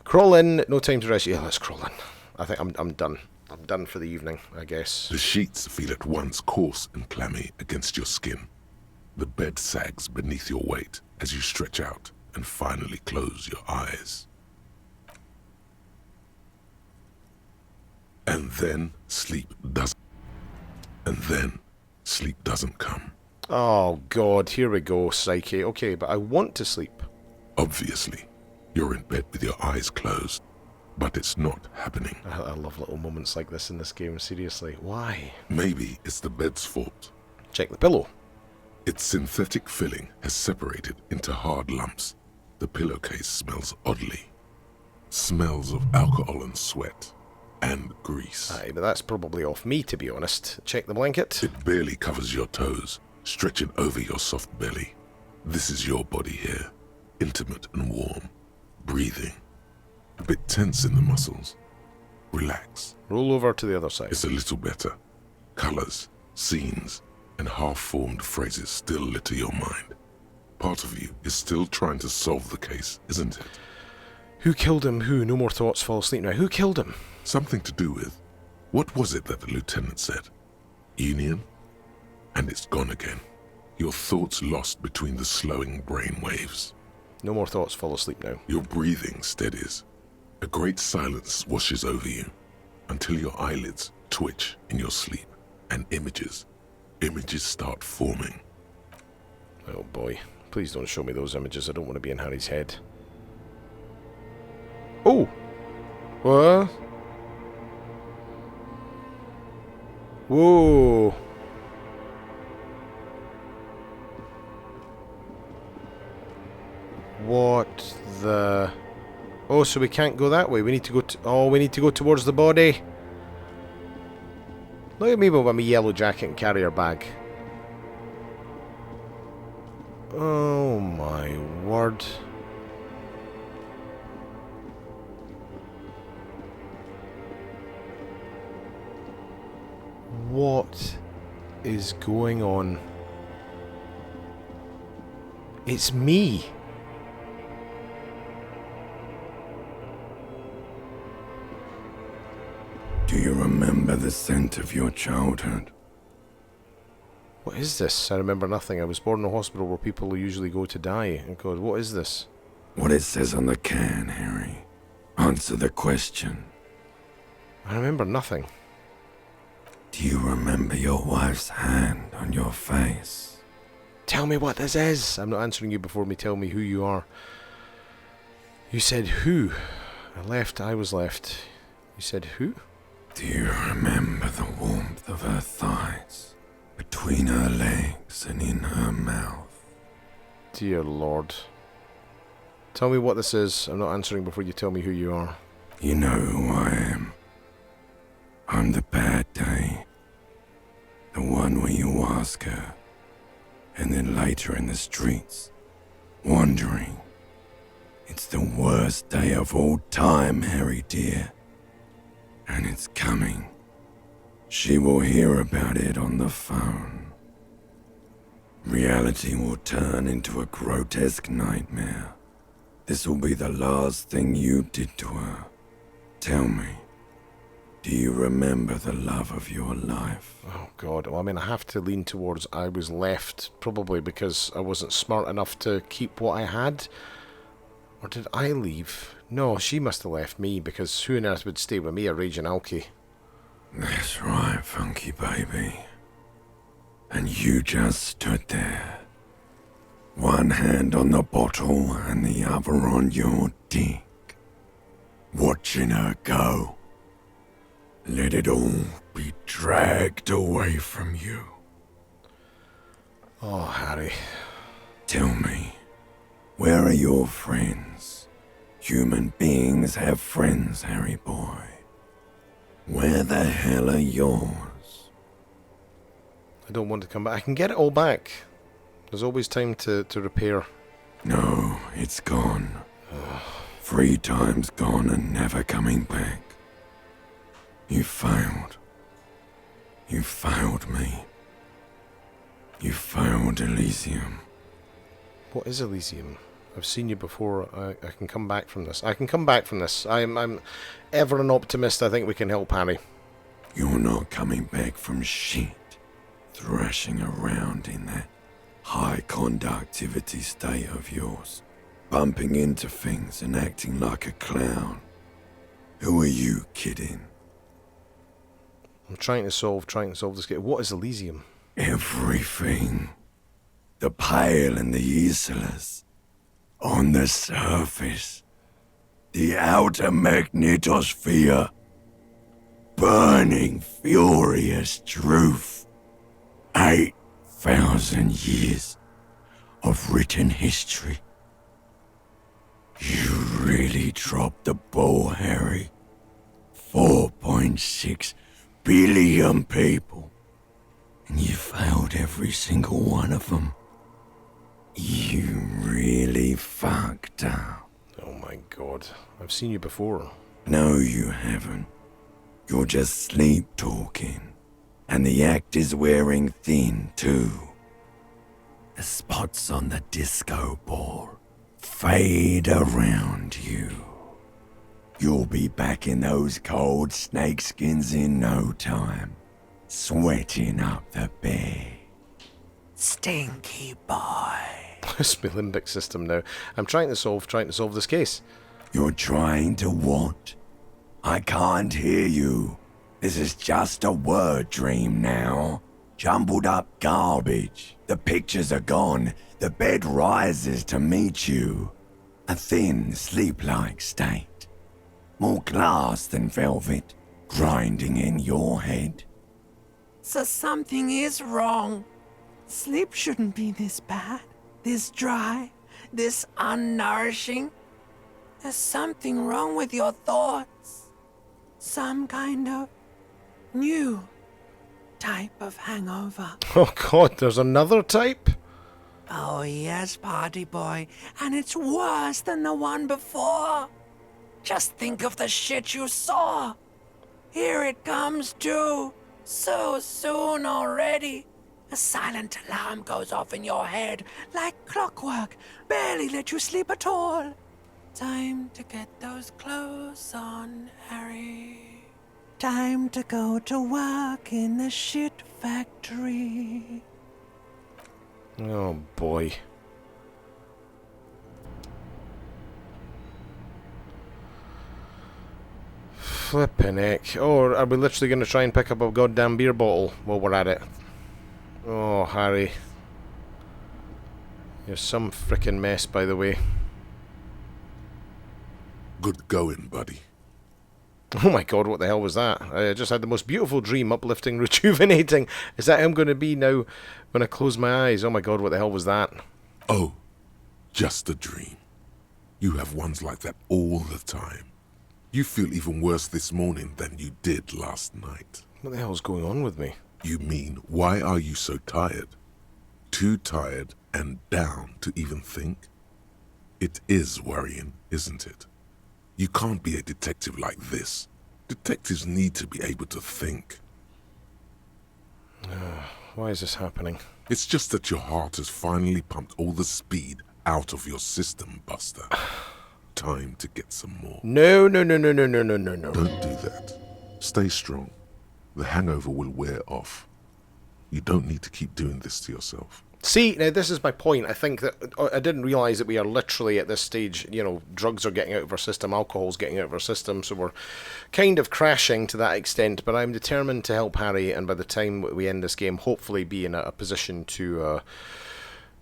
Crawl in, no time to rest. Yeah, let's crawl in. I think I'm done. I'm done for the evening, I guess. The sheets feel at once coarse and clammy against your skin. The bed sags beneath your weight as you stretch out and finally close your eyes. And then sleep doesn't come. Oh, God, here we go, psyche. Okay, but I want to sleep. Obviously, you're in bed with your eyes closed, but it's not happening. I love little moments like this in this game, seriously. Why? Maybe it's the bed's fault. Check the pillow. Its synthetic filling has separated into hard lumps. The pillowcase smells oddly. Smells of alcohol and sweat. And grease. Aye, but that's probably off me, to be honest. Check the blanket. It barely covers your toes, stretching over your soft belly. This is your body here, intimate and warm, breathing. A bit tense in the muscles. Relax. Roll over to the other side. It's a little better. Colors, scenes, and half-formed phrases still litter your mind. Part of you is still trying to solve the case, isn't it? Who killed him? Who? No more thoughts, fall asleep now. Who killed him? Something to do with... What was it that the lieutenant said? Union? And it's gone again. Your thoughts lost between the slowing brain waves. No more thoughts, fall asleep now. Your breathing steadies. A great silence washes over you until your eyelids twitch in your sleep and images start forming. Oh boy, please don't show me those images. I don't want to be in Harry's head. Oh! What? Whoa! What the... Oh, so we can't go that way. We need to go to... Oh, we need to go towards the body. Look at me with my yellow jacket and carrier bag. Oh my word. What is going on? It's me. Do you remember the scent of your childhood? What is this? I remember nothing. I was born in a hospital where people usually go to die. Oh God, what is this? What it says on the can, Harry. Answer the question. I remember nothing. Do you remember your wife's hand on your face? Tell me what this is. I'm not answering you before me tell me who you are. You said who? I was left. You said who? Do you remember the warmth of her thighs, between her legs and in her mouth? Dear Lord. Tell me what this is. I'm not answering before you tell me who you are. You know who I am. I'm the bad day. The one where you ask her, and then later in the streets, wandering. It's the worst day of all time, Harry dear. And it's coming. She will hear about it on the phone. Reality will turn into a grotesque nightmare. This will be the last thing you did to her. Tell me, do you remember the love of your life? Oh God, well I mean I have to lean towards I was left, probably because I wasn't smart enough to keep what I had. Or did I leave? No, she must have left me, because who on earth would stay with me, a raging alky? That's right, funky baby. And you just stood there. One hand on the bottle and the other on your dick. Watching her go. Let it all be dragged away from you. Oh, Harry. Tell me, where are your friends? Human beings have friends, Harry boy. Where the hell are yours? I don't want to come back. I can get it all back. There's always time to repair. No, it's gone. 3 times gone and never coming back. You failed. You failed me. You failed Elysium. What is Elysium? I've seen you before. I can come back from this. I can come back from this. I'm ever an optimist. I think we can help Harry. You're not coming back from shit. Thrashing around in that high conductivity state of yours. Bumping into things and acting like a clown. Who are you kidding? I'm trying to solve this game. What is Elysium? Everything. The pale and the useless. On the surface. The outer magnetosphere. Burning, furious truth. 8,000 years of written history. You really dropped the ball, Harry. 4.6 billion people. And you failed every single one of them. You really fucked up. Oh my God. I've seen you before. No, you haven't. You're just sleep talking. And the act is wearing thin, too. The spots on the disco ball fade around you. You'll be back in those cold snakeskins in no time, sweating up the bed. Stinky boy. It's my limbic system now. I'm trying to solve this case. You're trying to what? I can't hear you. This is just a word dream now. Jumbled up garbage. The pictures are gone. The bed rises to meet you. A thin, sleep-like state. More glass than velvet, grinding in your head. So something is wrong. Sleep shouldn't be this bad, this dry, this unnourishing. There's something wrong with your thoughts. Some kind of new type of hangover. Oh God, there's another type? Oh yes, party boy, and it's worse than the one before. Just think of the shit you saw. Here it comes too, So soon already. A silent alarm goes off in your head like clockwork, barely let you sleep at all. Time to get those clothes on, Harry. Time to go to work in the shit factory. Oh boy. Flippin' heck. Oh, are we literally going to try and pick up a goddamn beer bottle while we're at it? Oh, Harry. You're some frickin' mess, by the way. Good going, buddy. Oh my god, what the hell was that? I just had the most beautiful dream, uplifting, rejuvenating. Is that how I'm going to be now when I close my eyes? Oh my god, what the hell was that? Oh, just a dream. You have ones like that all the time. You feel even worse this morning than you did last night. What the hell's going on with me? You mean, why are you so tired? Too tired and down to even think? It is worrying, isn't it? You can't be a detective like this. Detectives need to be able to think. Why is this happening? It's just that your heart has finally pumped all the speed out of your system, Buster. Time to get some more. No. Don't do that. Stay strong. The hangover will wear off. You don't need to keep doing this to yourself. See, now this is my point. I think that I didn't realise that we are literally at this stage, you know, drugs are getting out of our system, alcohol's getting out of our system, so we're kind of crashing to that extent, but I'm determined to help Harry, and by the time we end this game, hopefully be in a position to,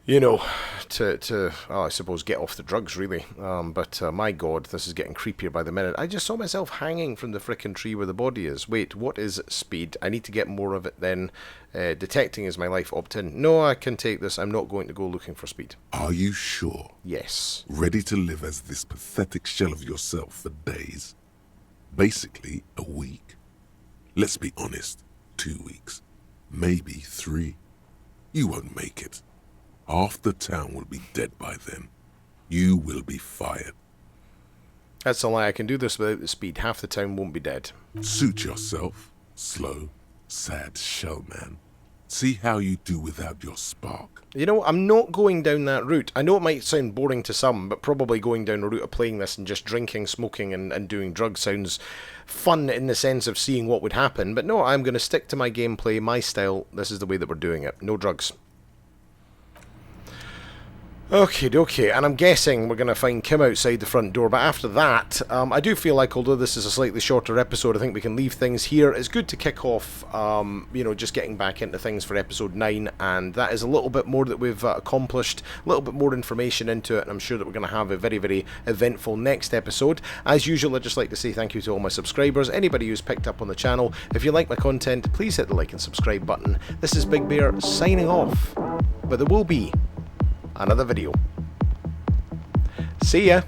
you know, I suppose get off the drugs, really. But my god, this is getting creepier by the minute. I just saw myself hanging from the frickin' tree where the body is. Wait, what is speed? I need to get more of it then. Detecting is my life opt-in. No, I can take this. I'm not going to go looking for speed. Are you sure? Yes. Ready to live as this pathetic shell of yourself for days? Basically, a week. Let's be honest, 2 weeks. Maybe 3. You won't make it. Half the town will be dead by then. You will be fired. That's a lie. I can do this without the speed. Half the town won't be dead. Suit yourself. Slow, sad shell man. See how you do without your spark. You know, I'm not going down that route. I know it might sound boring to some, but probably going down the route of playing this and just drinking, smoking, and doing drugs sounds fun in the sense of seeing what would happen. But no, I'm going to stick to my gameplay, my style. This is the way that we're doing it. No drugs. Okay, and I'm guessing we're going to find Kim outside the front door, but after that, I do feel like, although this is a slightly shorter episode, I think we can leave things here. It's good to kick off, you know, just getting back into things for episode 9, and that is a little bit more that we've accomplished, a little bit more information into it, and I'm sure that we're going to have a very, very eventful next episode. As usual, I'd just like to say thank you to all my subscribers, anybody who's picked up on the channel. If you like my content, please hit the like and subscribe button. This is Big Bear signing off, but there will be another video. See ya!